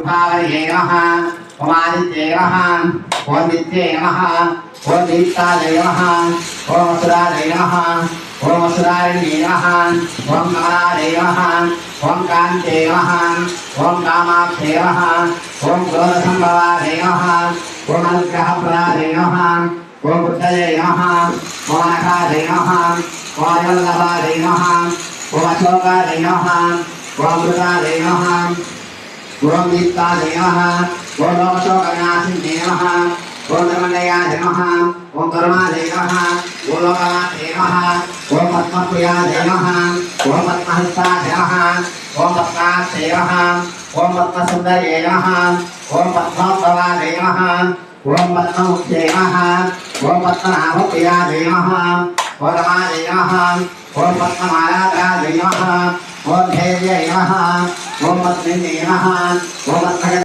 ภาวะเยนะฮะปมาดิเจนะฮะโอมิเจนะฮะโอมิตาเจนะฮะโอมสุราเจนะฮะโอมสุราเจนะฮะโอมกาลาเจนะฮะโอมกันเจนะฮะโอมกามาเจนะฮะโอมโกรธสัมภวะเจนะฮะโอมอัลกะหปราเจนะฮะโอมพุทธเจนะฮะโอมนาคาเจนะฮะโอมยัลลบาเจนะฮะโอมโชกาเจนะฮะโอมรุตาเจนะฮะโอมมิตาเจนะฮะโอมโลกโชกนาสิเจนะฮะโอมธรรมเนยาเจนะฮะโอมกรมาเจนะฮะโอมโลกนาเจนะฮะโอมปัตตะปุยาเจนะฮะโอมปัตตะหิตาเจนะฮะโอมปัตตะเจนะฮะโอมปัตตะสุนดเจนะฮะโอมปัตตะตวาเจนะฮะโอมปัตตะมุเจนะฮะโอมปัตตะหาภุยาเจนะฮะโอมมาเจนะฮะโอมปัตตะมาลาตาเจนะฮะโอมเทเจนะฮะโอมปัตติเจนะฮะโอมปัตตะ